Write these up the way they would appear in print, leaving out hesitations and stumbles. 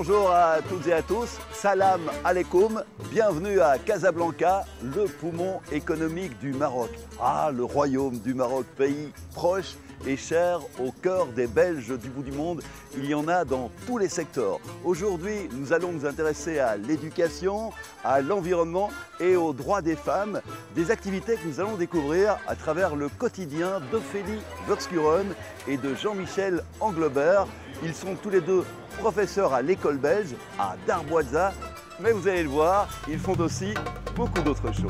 Bonjour à toutes et à tous, salam alaikum, bienvenue à Casablanca, le poumon économique du Maroc. Ah, le royaume du Maroc, pays proche et cher au cœur des Belges du bout du monde. Il y en a dans tous les secteurs. Aujourd'hui, nous allons nous intéresser à l'éducation, à l'environnement et aux droits des femmes, des activités que nous allons découvrir à travers le quotidien d'Ophélie Verschuren et de Jean-Michel Anglebert. Ils sont tous les deux professeurs à l'école belge, à Darboisa, mais vous allez le voir, ils font aussi beaucoup d'autres choses.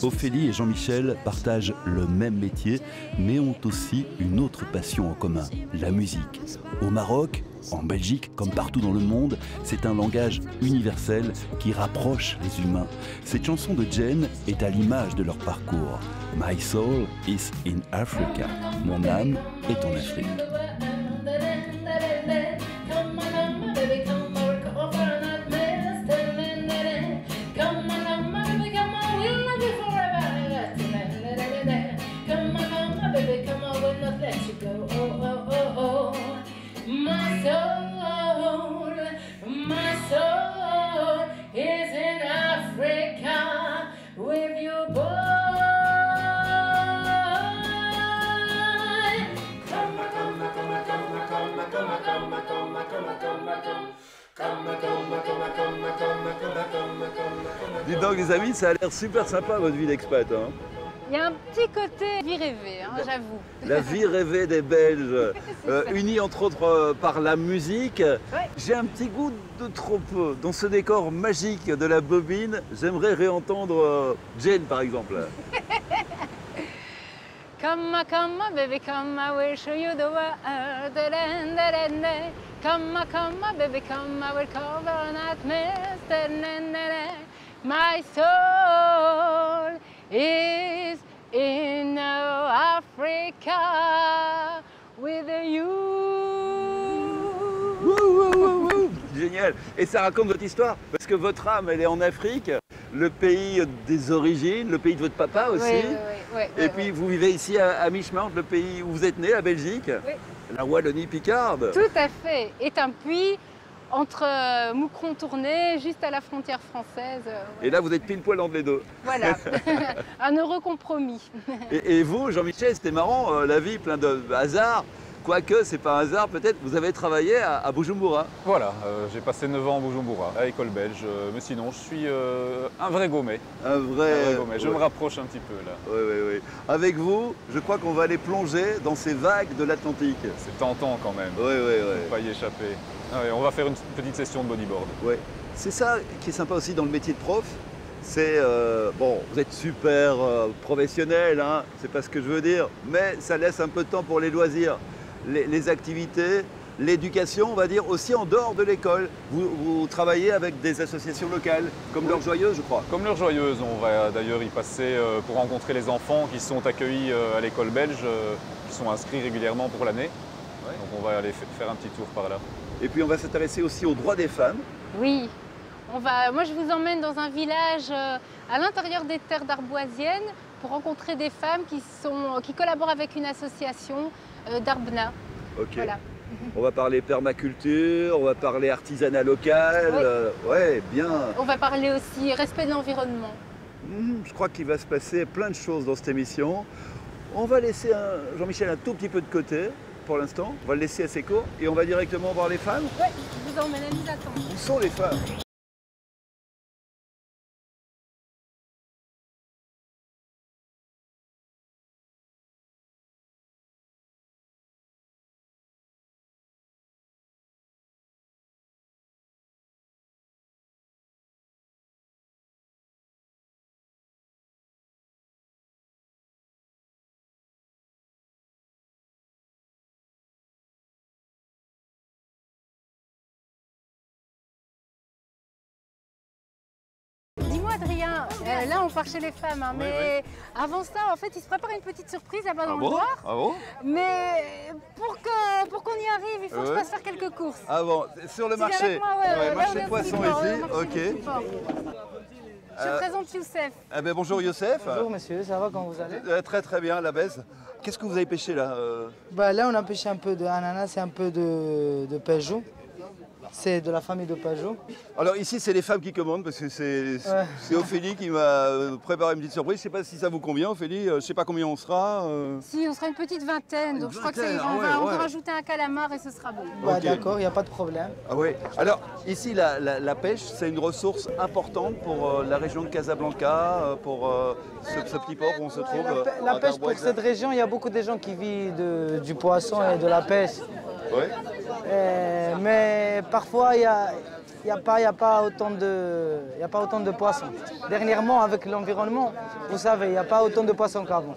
Ophélie et Jean-Michel partagent le même métier, mais ont aussi une autre passion en commun, la musique. Au Maroc, en Belgique, comme partout dans le monde, c'est un langage universel qui rapproche les humains. Cette chanson de Jane est à l'image de leur parcours. My soul is in Africa. Mon âme est en Afrique. Dis donc les amis, ça a l'air super sympa votre vie d'expat. Hein. Il y a un petit côté vie rêvée, hein, j'avoue. La vie rêvée des Belges, unis entre autres par la musique. Ouais. J'ai un petit goût de trop peu. Dans ce décor magique de la bobine, j'aimerais réentendre Jane par exemple. Come, baby, come, I will show you the world. Come, baby, come, I will cover that mist. My soul is in Africa with you. Génial. Et ça raconte votre histoire parce que votre âme, elle est en Afrique, le pays des origines, le pays de votre papa aussi. Oui, et puis vous vivez ici à mi-chemin entre le pays où vous êtes né, la Belgique, la Wallonie-Picarde. Tout à fait. Est un puits entre Moucron-Tournai, juste à la frontière française. Et là, vous êtes pile poil entre les deux. Voilà, un heureux compromis. Et vous, Jean-Michel, c'était marrant, la vie, plein de hasards. Quoique, c'est pas un hasard, peut-être, vous avez travaillé à Bujumbura. Voilà, j'ai passé 9 ans à Bujumbura, à l'école belge, mais sinon je suis un vrai gourmet. Un vrai gourmet. Je me rapproche un petit peu là. Oui. Avec vous, je crois qu'on va aller plonger dans ces vagues de l'Atlantique. C'est tentant quand même. Oui. Faut pas y échapper. On va faire une petite session de bodyboard. Oui. C'est ça qui est sympa aussi dans le métier de prof. C'est, bon, vous êtes super professionnel, hein, c'est pas ce que je veux dire, mais ça laisse un peu de temps pour les loisirs. Les activités, l'éducation, on va dire, aussi en dehors de l'école. Vous travaillez avec des associations locales, comme l'Heure Joyeuse, je crois. Comme l'Heure Joyeuse, on va d'ailleurs y passer pour rencontrer les enfants qui sont accueillis à l'école belge, qui sont inscrits régulièrement pour l'année. Ouais. Donc on va aller faire un petit tour par là. Et puis on va s'intéresser aussi aux droits des femmes. Oui, moi je vous emmène dans un village à l'intérieur des terres darboisiennes pour rencontrer des femmes qui collaborent avec une association d'Arbna. Ok. Voilà. On va parler permaculture, on va parler artisanat local, ouais, bien. On va parler aussi respect de l'environnement. Je crois qu'il va se passer plein de choses dans cette émission. On va laisser Jean-Michel un tout petit peu de côté pour l'instant, on va le laisser assez court et on va directement voir les femmes. Oui, je vous emmène à nous attendre. Où sont les femmes ? Adrien, là on part chez les femmes, hein, mais avant ça, en fait, il se prépare une petite surprise là-bas dans le Loir. Ah bon? Mais pour qu'on y arrive, il faut que je passe faire quelques courses. Ah bon, sur le marché. Avec moi, marché de poisson ici, ok. Je présente Youssef. Eh ben, bonjour Youssef. Bonjour monsieur, ça va quand vous allez? Très très bien, la baisse. Qu'est-ce que vous avez pêché là Là on a pêché un peu d'ananas et un peu de pajot. C'est de la famille de pajot. Alors ici c'est les femmes qui commandent parce que c'est Ophélie qui m'a préparé une petite surprise. Je ne sais pas si ça vous convient Ophélie, je ne sais pas combien on sera. Si, on sera une petite vingtaine, donc je crois que on va rajouter un calamar et ce sera bon. Okay. D'accord, il n'y a pas de problème. Ah oui. Alors ici la pêche c'est une ressource importante pour la région de Casablanca, pour ce petit port où on se trouve. La pêche pour cette région, il y a beaucoup de gens qui vivent du poisson et de la pêche. Oui. Mais parfois, il n'y a pas autant de poissons. Dernièrement, avec l'environnement, vous savez, il n'y a pas autant de poissons qu'avant.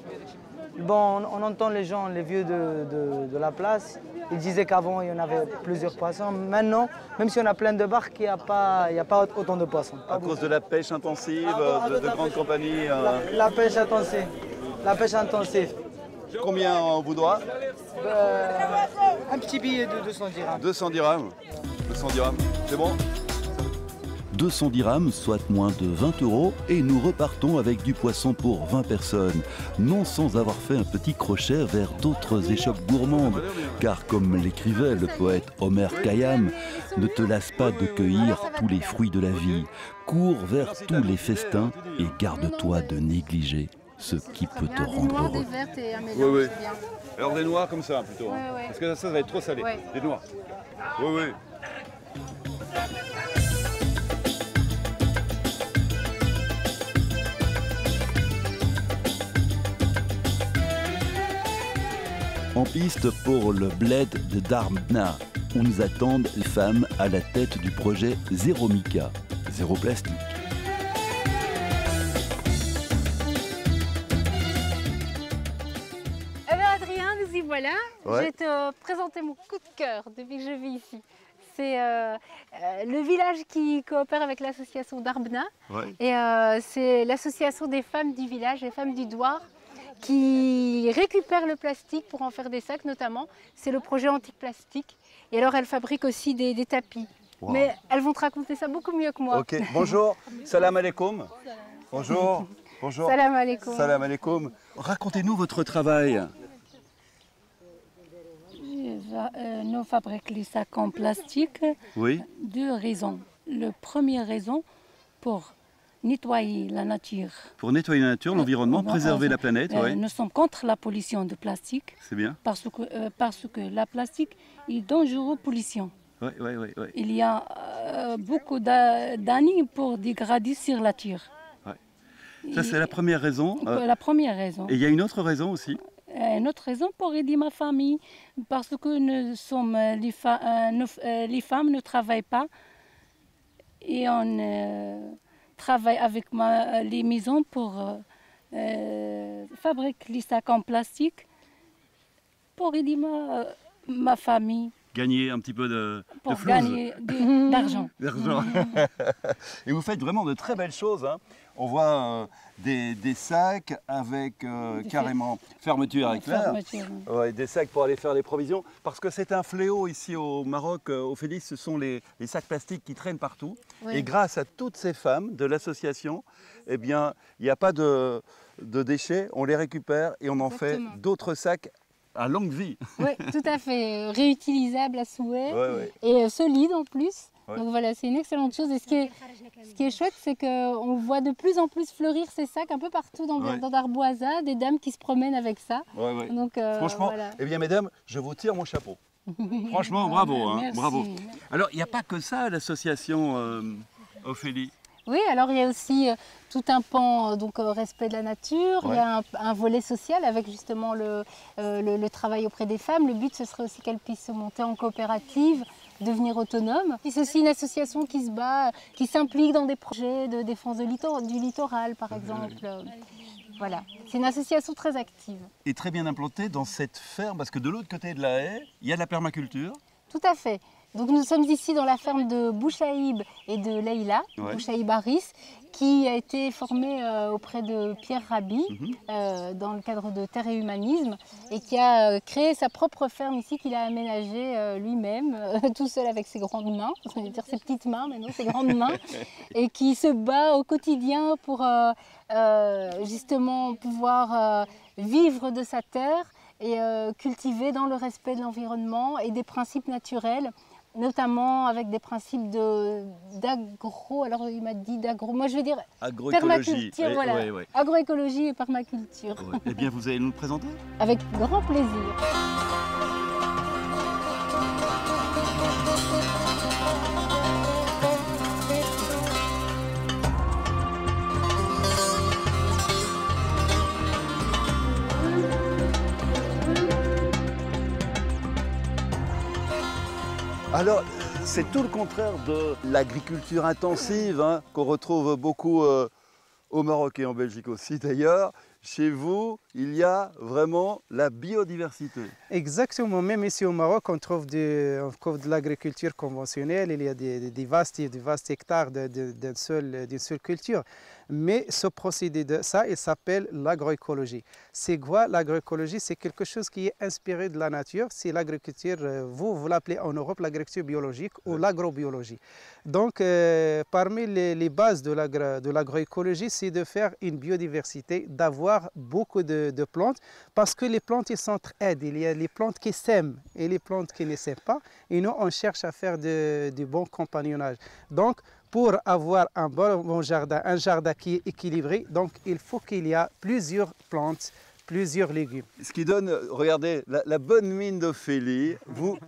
Bon, on entend les gens, les vieux de la place, ils disaient qu'avant, il y en avait plusieurs poissons. Maintenant, même si on a plein de barques, il n'y a pas autant de poissons. À cause de la pêche intensive, de grandes compagnies. La pêche intensive. La pêche intensive. Combien on vous doit? Un petit billet de 200 dirhams. 200 dirhams. 200 dirhams, c'est bon? 200 dirhams, soit moins de 20 € et nous repartons avec du poisson pour 20 personnes. Non sans avoir fait un petit crochet vers d'autres échoppes gourmandes. Car comme l'écrivait le poète Omer Khayyam, ne te lasse pas de cueillir tous les fruits de la vie. Cours vers tous les festins et garde-toi de négliger ce qui peut te rendre heureux. Des vertes et un mélange, Oui. bien. Alors des noirs comme ça plutôt. Ouais. Parce que ça va être trop salé. Ouais. Des noirs. Oui. En piste pour le bled de Darbna, où nous attendent les femmes à la tête du projet Zéro Mica, zéro plastique. Voilà, je vais te présenter mon coup de cœur depuis que je vis ici. C'est le village qui coopère avec l'association Darbna. Et c'est l'association des femmes du village, les femmes du Douar, qui récupèrent le plastique pour en faire des sacs notamment. C'est le projet Antique Plastique. Et alors elles fabriquent aussi des tapis. Wow. Mais elles vont te raconter ça beaucoup mieux que moi. Ok, bonjour, salam alaikum. Bonjour. Salam alaikum. Salam alaikum. Racontez-nous votre travail. Nous fabriquons les sacs en plastique. Oui. Deux raisons. La première raison, pour nettoyer la nature. Pour nettoyer la nature, l'environnement, préserver la planète. Nous sommes contre la pollution de plastique. C'est bien. Parce que la plastique est dangereux pollution. Oui. Il y a beaucoup d'années pour dégrader sur la nature. Ça, c'est la première raison. La première raison. Et il y a une autre raison aussi. Une autre raison pour aider ma famille, parce que les femmes ne travaillent pas et on travaille avec les maisons pour fabriquer les sacs en plastique pour aider ma famille. Gagner un petit peu de gagner d'argent. Et vous faites vraiment de très belles choses. Hein. On voit des sacs avec carrément fermeture éclair. Ouais, des sacs pour aller faire les provisions. Parce que c'est un fléau ici au Maroc, Ophélie, ce sont les sacs plastiques qui traînent partout. Oui. Et grâce à toutes ces femmes de l'association, eh bien, il n'y a pas de déchets, on les récupère et on en fait d'autres sacs à longue vie. Oui, tout à fait. Réutilisable à souhait et solide en plus. Ouais. Donc voilà, c'est une excellente chose. Et ce qui est chouette, c'est qu'on voit de plus en plus fleurir ces sacs un peu partout dans Darboisa, des dames qui se promènent avec ça. Donc, franchement, eh bien mesdames, je vous tire mon chapeau. Franchement, bravo. Hein, bravo. Alors, il n'y a pas que ça, l'association Ophélie. Oui, alors il y a aussi tout un pan respect de la nature, il y a un volet social avec justement le travail auprès des femmes. Le but, ce serait aussi qu'elles puissent se monter en coopérative, devenir autonomes. C'est aussi une association qui se bat, qui s'implique dans des projets de défense du littoral, par exemple. Voilà, c'est une association très active. Et très bien implantée dans cette ferme, parce que de l'autre côté de la haie, il y a de la permaculture. Tout à fait. Donc nous sommes ici dans la ferme de Bouchaïb et de Leïla, Bouchaïb Aris, qui a été formée auprès de Pierre Rabhi dans le cadre de Terre et Humanisme et qui a créé sa propre ferme ici qu'il a aménagée lui-même, tout seul avec ses grandes mains, on va dire ses petites mains, mais non, ses grandes mains, et qui se bat au quotidien pour justement pouvoir vivre de sa terre et cultiver dans le respect de l'environnement et des principes naturels, notamment avec des principes d'agro, alors il m'a dit d'agro, moi je vais dire permaculture, voilà, agroécologie et permaculture. Ouais. Eh bien vous allez nous le présenter? Avec grand plaisir. Alors, c'est tout le contraire de l'agriculture intensive qu'on retrouve beaucoup au Maroc et en Belgique aussi d'ailleurs. Chez vous, il y a vraiment la biodiversité. Exactement, même ici au Maroc, on trouve de l'agriculture conventionnelle, il y a des vastes hectares d'une seule culture. Mais ce procédé de ça, il s'appelle l'agroécologie. C'est quoi l'agroécologie? C'est quelque chose qui est inspiré de la nature. C'est l'agriculture, vous l'appelez en Europe l'agriculture biologique ou l'agrobiologie. Donc, parmi les bases de l'agroécologie, c'est de faire une biodiversité, d'avoir beaucoup de plantes, parce que les plantes, ils s'entraident. Il y a les plantes qui s'aiment et les plantes qui ne s'aiment pas. Et nous, on cherche à faire du bon compagnonnage. Donc, pour avoir un bon jardin, un jardin qui est équilibré, donc il faut qu'il y ait plusieurs plantes, plusieurs légumes. Ce qui donne, regardez, la bonne mine d'Ophélie.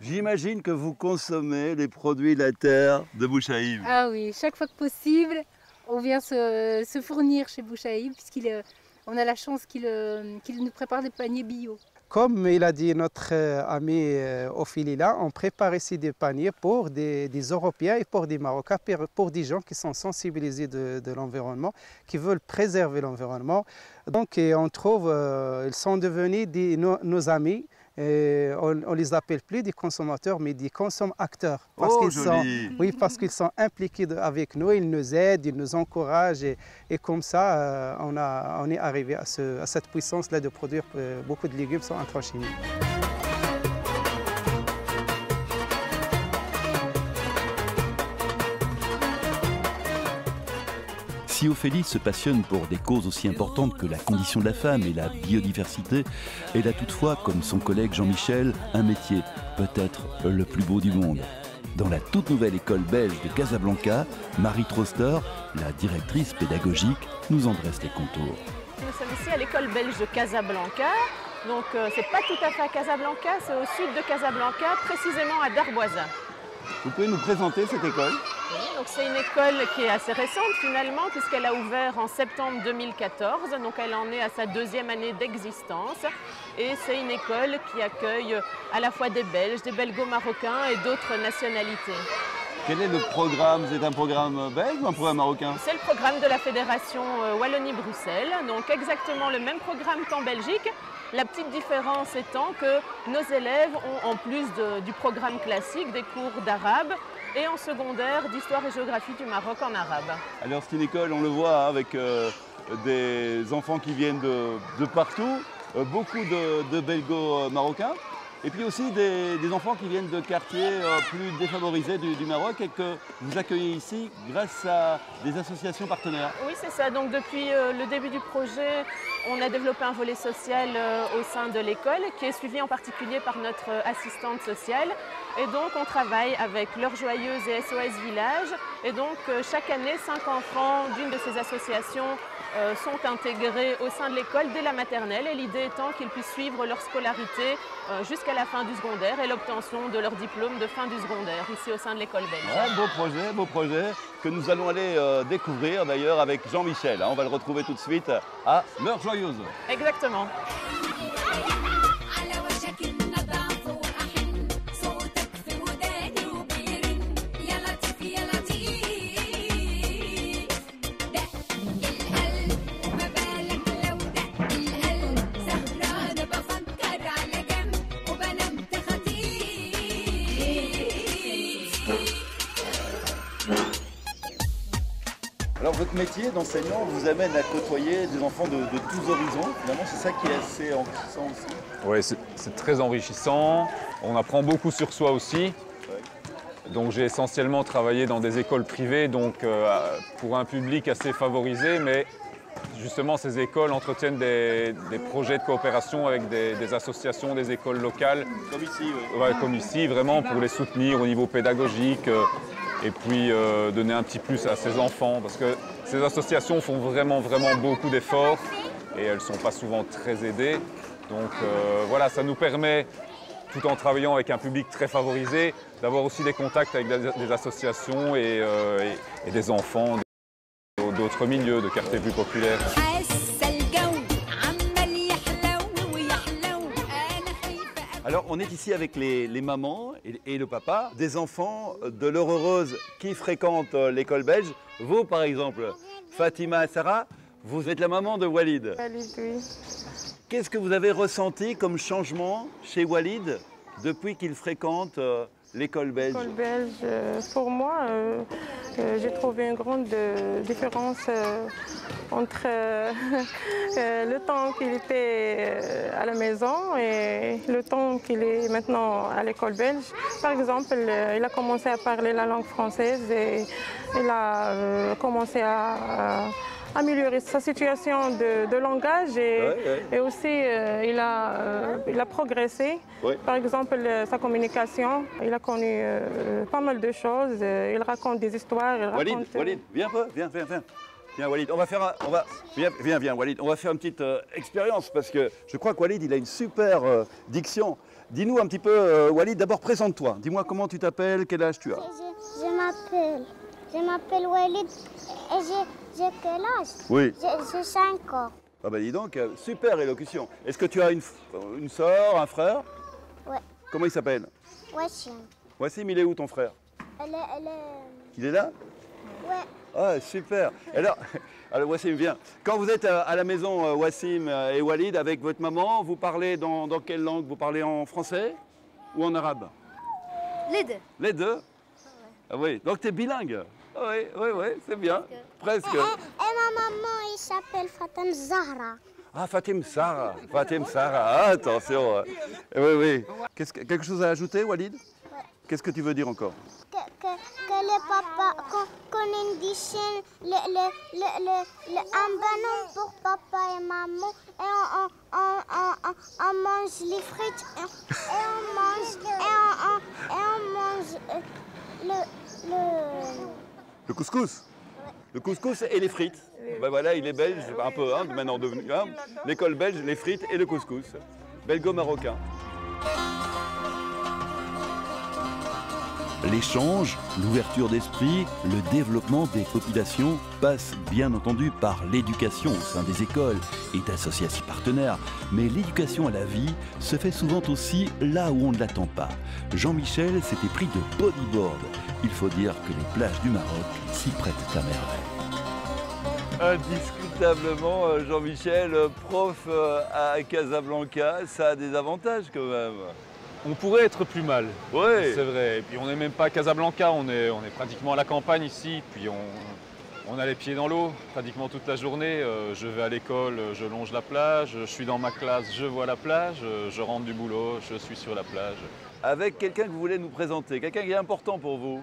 J'imagine que vous consommez les produits de la terre de Bouchaïb. Ah oui, chaque fois que possible, on vient se fournir chez Bouchaïb, puisqu'on a la chance qu'il nous prépare des paniers bio. Comme il a dit notre ami Ophélie là, on prépare ici des paniers pour des Européens et pour des Marocains, pour des gens qui sont sensibilisés de l'environnement, qui veulent préserver l'environnement. Donc on trouve, ils sont devenus nos amis. Et on ne les appelle plus des consommateurs, mais des consommateurs. Parce qu'ils sont impliqués avec nous, ils nous aident, ils nous encouragent. Et comme ça, on est arrivé à cette puissance-là de produire beaucoup de légumes sans intrants chimiques. Si Ophélie se passionne pour des causes aussi importantes que la condition de la femme et la biodiversité, elle a toutefois, comme son collègue Jean-Michel, un métier peut-être le plus beau du monde. Dans la toute nouvelle école belge de Casablanca, Marie Troster, la directrice pédagogique, nous en dresse les contours. Nous sommes ici à l'école belge de Casablanca. Donc c'est pas tout à fait à Casablanca, c'est au sud de Casablanca, précisément à Darboisa. Vous pouvez nous présenter cette école? Oui, donc c'est une école qui est assez récente finalement, puisqu'elle a ouvert en septembre 2014, donc elle en est à sa deuxième année d'existence. Et c'est une école qui accueille à la fois des Belges, des Belgo-Marocains et d'autres nationalités. Quel est le programme? C'est un programme belge ou un programme marocain? C'est le programme de la Fédération Wallonie-Bruxelles, donc exactement le même programme qu'en Belgique. La petite différence étant que nos élèves ont, en plus du programme classique, des cours d'arabe et en secondaire d'histoire et géographie du Maroc en arabe. Alors c'est une école, on le voit, avec des enfants qui viennent de partout, beaucoup de belgo-marocains. Et puis aussi des enfants qui viennent de quartiers plus défavorisés du Maroc et que vous accueillez ici grâce à des associations partenaires. Oui, c'est ça. Donc depuis le début du projet, on a développé un volet social au sein de l'école qui est suivi en particulier par notre assistante sociale. Et donc on travaille avec L'Heure Joyeuse et SOS Village. Et donc chaque année, 5 enfants d'une de ces associations sont intégrés au sein de l'école dès la maternelle. Et l'idée étant qu'ils puissent suivre leur scolarité jusqu'à la fin du secondaire et l'obtention de leur diplôme de fin du secondaire ici au sein de l'école belge. Ouais, beau projet que nous allons aller découvrir d'ailleurs avec Jean-Michel. On va le retrouver tout de suite à L'Heure Joyeuse. Exactement. Alors votre métier d'enseignant vous amène à côtoyer des enfants de tous horizons. Finalement, c'est ça qui est assez enrichissant aussi. Oui, c'est très enrichissant. On apprend beaucoup sur soi aussi. Donc j'ai essentiellement travaillé dans des écoles privées, donc pour un public assez favorisé, mais justement ces écoles entretiennent des projets de coopération avec des associations, des écoles locales. Comme ici, oui. Ouais, comme ici, vraiment pour les soutenir au niveau pédagogique et puis donner un petit plus à ces enfants, parce que ces associations font vraiment beaucoup d'efforts et elles ne sont pas souvent très aidées. Donc voilà, ça nous permet, tout en travaillant avec un public très favorisé, d'avoir aussi des contacts avec des associations et des enfants d'autres milieux, de quartiers plus populaires. Alors on est ici avec les mamans et le papa, des enfants de l'heure heureuse qui fréquentent l'école belge. Vous par exemple, Fatima et Sarah, vous êtes la maman de Walid. Walid, oui. Qu'est-ce que vous avez ressenti comme changement chez Walid depuis qu'il fréquente l'école belge? L'école belge, pour moi, j'ai trouvé une grande différence entre le temps qu'il était à la maison et le temps qu'il est maintenant à l'école belge. Par exemple, il a commencé à parler la langue française et il a commencé à améliorer sa situation de langage et aussi il a progressé. Oui. Par exemple, sa communication, il a connu pas mal de choses. Il raconte des histoires. Walid, viens un peu, viens. Viens Walid, viens Walid, on va faire une petite expérience parce que je crois que Walid il a une super diction. Dis-nous un petit peu, Walid, d'abord présente-toi. Dis-moi comment tu t'appelles, quel âge tu as? Je m'appelle Walid et j'ai quel âge? Oui. J'ai 5 ans. Ah bah dis donc, super élocution. Est-ce que tu as une sœur, un frère? Ouais. Comment il s'appelle? Wassim. Wassim, il est où ton frère? Il est là? Ouais. Ah super. Alors Wassim, viens. Quand vous êtes à la maison, Wassim et Walid, avec votre maman, vous parlez dans quelle langue? Vous parlez en français ou en arabe? Les deux. Les deux? Ah oui, donc tu es bilingue? Oui, c'est bien. Presque. Et ma maman, il s'appelle Fatem Zahra. Ah, Fatem Zahra. Ah, attention. Oui. Quelque chose à ajouter, Walid? Ouais. Qu'est-ce que tu veux dire encore? Que les papas, qu'on indique un ballon pour papa et maman et on mange les frites et on mange le couscous. Ouais. Le couscous et les frites. Ben voilà, il est belge, un peu, maintenant devenu. L'école belge, les frites et le couscous. Belgo-marocain. L'échange, l'ouverture d'esprit, le développement des populations passent bien entendu par l'éducation au sein des écoles et d'associations partenaires. Mais l'éducation à la vie se fait souvent aussi là où on ne l'attend pas. Jean-Michel s'était pris de bodyboard. Il faut dire que les plages du Maroc s'y prêtent à merveille. Indiscutablement, Jean-Michel, prof à Casablanca, ça a des avantages quand même. On pourrait être plus mal, ouais. C'est vrai. Et puis on n'est même pas à Casablanca, on est pratiquement à la campagne ici. Puis on a les pieds dans l'eau pratiquement toute la journée. Je vais à l'école, je longe la plage, je suis dans ma classe, je vois la plage, je rentre du boulot, je suis sur la plage. Avec quelqu'un que vous voulez nous présenter, quelqu'un qui est important pour vous?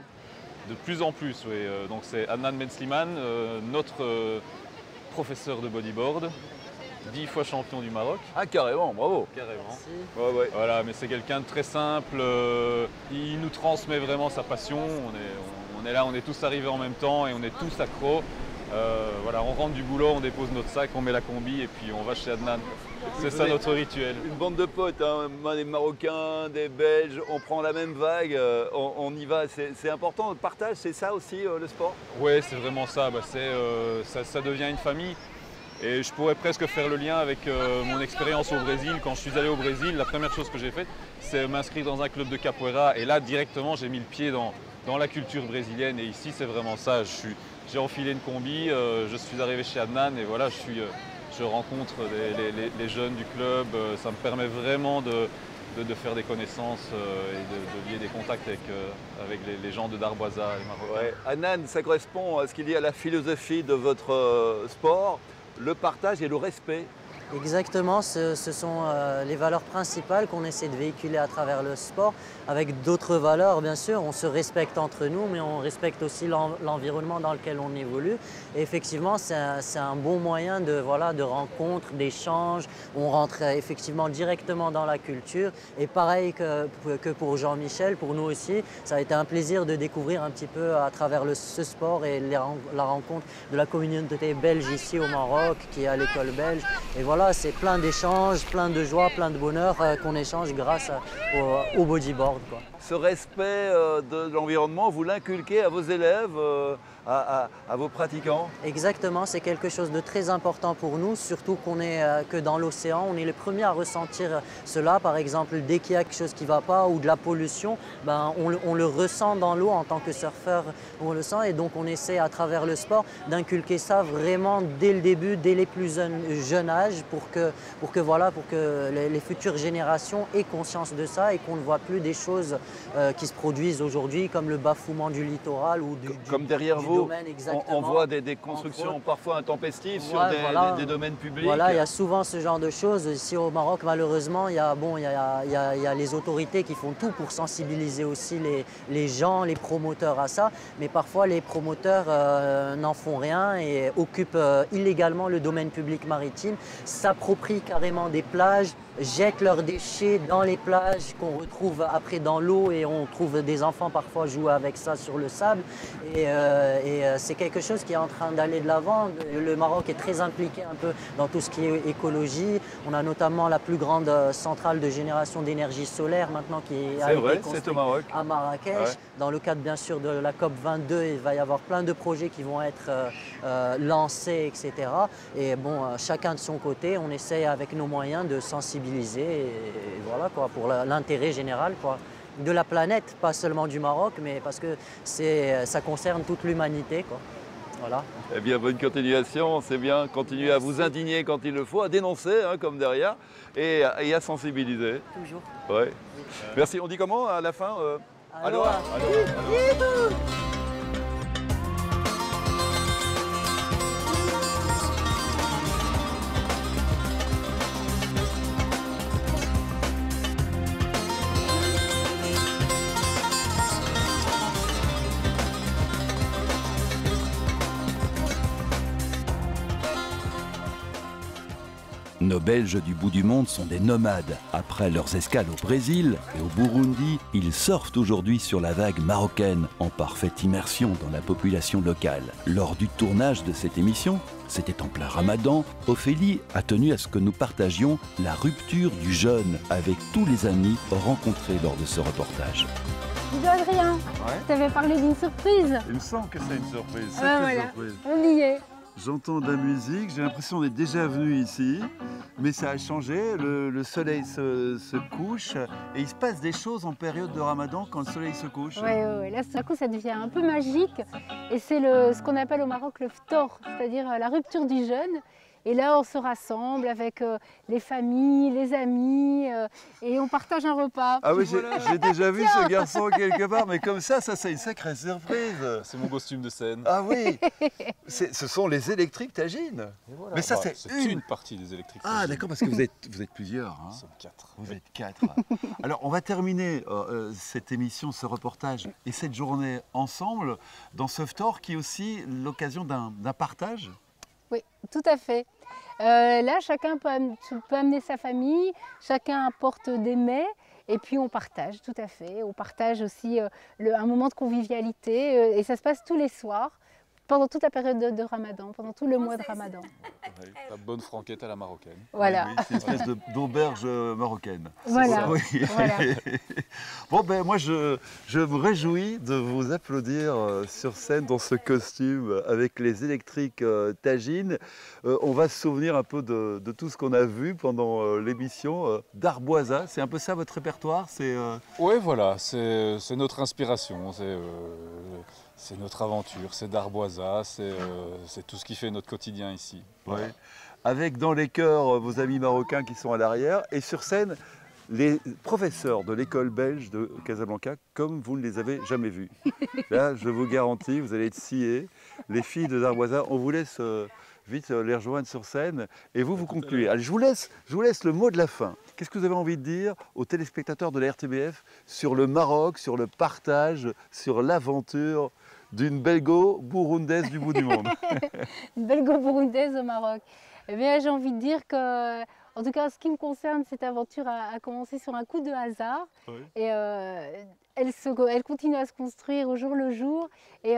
De plus en plus, oui. Donc c'est Adnan Ben Slimane, notre professeur de bodyboard. 10 fois champion du Maroc. Ah carrément, bravo. Carrément. Ouais. Voilà, mais c'est quelqu'un de très simple. Il nous transmet vraiment sa passion. On est là, on est tous arrivés en même temps et on est tous accros. Voilà, on rentre du boulot, on dépose notre sac, on met la combi et puis on va chez Adnan. C'est ça notre rituel. Une bande de potes, des Marocains, des Belges, on prend la même vague, on y va. C'est important, le partage, c'est ça aussi le sport? Oui, c'est vraiment ça. Ça devient une famille. Et je pourrais presque faire le lien avec mon expérience au Brésil. Quand je suis allé au Brésil, la première chose que j'ai faite, c'est m'inscrire dans un club de capoeira. Et là, directement, j'ai mis le pied dans la culture brésilienne. Et ici, c'est vraiment ça. J'ai enfilé une combi, je suis arrivé chez Adnan et voilà, je rencontre les jeunes du club. Ça me permet vraiment de faire des connaissances et de lier des contacts avec les gens de Darboisa, les Marocains. Ouais. Hanan, ça correspond à ce qu'il y a à la philosophie de votre sport, le partage et le respect. Exactement, ce sont les valeurs principales qu'on essaie de véhiculer à travers le sport, avec d'autres valeurs bien sûr. On se respecte entre nous, mais on respecte aussi l'environnement dans lequel on évolue. Et effectivement, c'est un bon moyen de rencontre, d'échange. On rentre effectivement directement dans la culture. Et pareil que pour Jean-Michel, pour nous aussi, ça a été un plaisir de découvrir un petit peu à travers ce sport et la rencontre de la communauté belge ici au Maroc, qui est à l'école belge. Et voilà, c'est plein d'échanges, plein de joie, plein de bonheur qu'on échange grâce au bodyboard, quoi. Ce respect de l'environnement, vous l'inculquez à vos élèves, à vos pratiquants? Exactement, c'est quelque chose de très important pour nous, surtout qu'on est que dans l'océan. On est les premiers à ressentir cela. Par exemple, dès qu'il y a quelque chose qui ne va pas ou de la pollution, on le ressent dans l'eau en tant que surfeur, on le sent. Et donc on essaie à travers le sport d'inculquer ça vraiment dès le début, dès les plus jeunes âges, pour que les futures générations aient conscience de ça et qu'on ne voit plus des choses qui se produisent aujourd'hui, comme le bafouement du littoral ou comme derrière vous, domaine, on voit des constructions parfois intempestives sur des domaines publics. Voilà, il y a souvent ce genre de choses. Ici au Maroc, malheureusement, il y a les autorités qui font tout pour sensibiliser aussi les gens, les promoteurs à ça. Mais parfois, les promoteurs n'en font rien et occupent illégalement le domaine public maritime, s'approprient carrément des plages, jettent leurs déchets dans les plages qu'on retrouve après dans l'eau, et on trouve des enfants parfois jouer avec ça sur le sable. Et c'est quelque chose qui est en train d'aller de l'avant. Le Maroc est très impliqué un peu dans tout ce qui est écologie. On a notamment la plus grande centrale de génération d'énergie solaire maintenant qui a été construite à Marrakech. Ouais. Dans le cadre bien sûr de la COP22, il va y avoir plein de projets qui vont être lancés, etc. Et bon, chacun de son côté, on essaie avec nos moyens de sensibiliser et voilà quoi, pour l'intérêt général quoi, de la planète, pas seulement du Maroc, mais parce que ça concerne toute l'humanité quoi. Voilà. Eh bien, bonne continuation, c'est bien, continuez à vous indigner quand il le faut, à dénoncer comme derrière et à sensibiliser. Toujours. Ouais. Merci, on dit comment à la fin Aloha. Nos Belges du bout du monde sont des nomades. Après leurs escales au Brésil et au Burundi, ils surfent aujourd'hui sur la vague marocaine, en parfaite immersion dans la population locale. Lors du tournage de cette émission, c'était en plein Ramadan, Ophélie a tenu à ce que nous partagions la rupture du jeûne avec tous les amis rencontrés lors de ce reportage. Dis Adrien, je t'avais parlé d'une surprise. Il me semble que c'est une surprise. Voilà, on y est. J'entends de la musique, j'ai l'impression d'être déjà venu ici, mais ça a changé, le soleil se couche et il se passe des choses en période de Ramadan quand le soleil se couche. Oui, là d'un coup ça devient un peu magique et c'est ce qu'on appelle au Maroc le ftor, c'est-à-dire la rupture du jeûne. Et là, on se rassemble avec les familles, les amis, et on partage un repas. Ah oui, j'ai déjà vu ce garçon quelque part, mais comme ça c'est une sacrée surprise. C'est mon costume de scène. Ah oui, ce sont les électriques Tagine. Voilà. Mais ça, c'est une partie des électriques Tagine. Ah d'accord, parce que vous êtes plusieurs. Hein. Nous sommes 4. Vous êtes 4. Alors, on va terminer cette émission, ce reportage et cette journée ensemble dans ce ftor qui est aussi l'occasion d'un partage. Oui, tout à fait. Là, chacun peut amener sa famille, chacun apporte des mets et puis on partage, tout à fait. On partage aussi un moment de convivialité et ça se passe tous les soirs pendant toute la période de Ramadan, pendant tout le mois de Ramadan. Oui, la bonne franquette à la marocaine. Voilà. Oui, c'est une espèce d'auberge marocaine. Voilà. Oui. Voilà. Bon, ben moi, je me réjouis de vous applaudir sur scène dans ce costume avec les électriques Tagine. On va se souvenir un peu de tout ce qu'on a vu pendant l'émission Darboisa. C'est un peu ça votre répertoire? Oui, voilà, c'est notre inspiration. C'est notre aventure, c'est Darboisa, c'est tout ce qui fait notre quotidien ici. Ouais. Avec dans les chœurs vos amis marocains qui sont à l'arrière et sur scène les professeurs de l'école belge de Casablanca comme vous ne les avez jamais vus. Là, je vous garantis, vous allez être sciés. Les filles de Darboisa, on vous laisse vite les rejoindre sur scène et vous concluez. Allez, je vous laisse le mot de la fin. Qu'est-ce que vous avez envie de dire aux téléspectateurs de la RTBF sur le Maroc, sur le partage, sur l'aventure d'une belgo-burundaise du bout du monde? Une belgo-burundaise au Maroc. Eh bien, j'ai envie de dire que, en tout cas, en ce qui me concerne, cette aventure a commencé sur un coup de hasard. Oui. Et elle continue à se construire au jour le jour. Et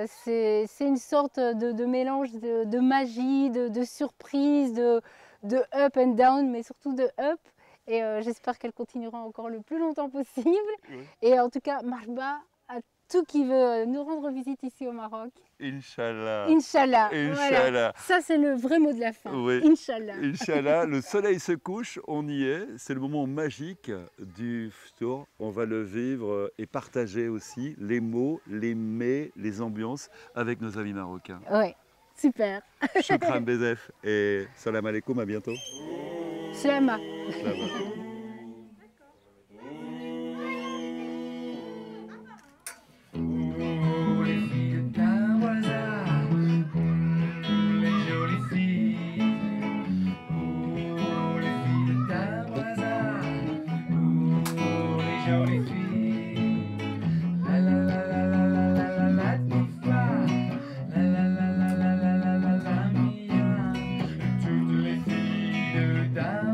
c'est une sorte de mélange de magie, de surprise, de up and down, mais surtout de up. Et j'espère qu'elle continuera encore le plus longtemps possible. Oui. Et en tout cas, marhaba à tout qui veut nous rendre visite ici au Maroc. Inch'Allah. Inch'Allah. Voilà. Ça, c'est le vrai mot de la fin. Oui. Inch'Allah. Inch'Allah. Le soleil se couche, on y est. C'est le moment magique du ftour. On va le vivre et partager aussi les mots, les mets, les ambiances avec nos amis marocains. Oui, super. Choukran Bezef et salam alaikum, à bientôt. Slama. Down.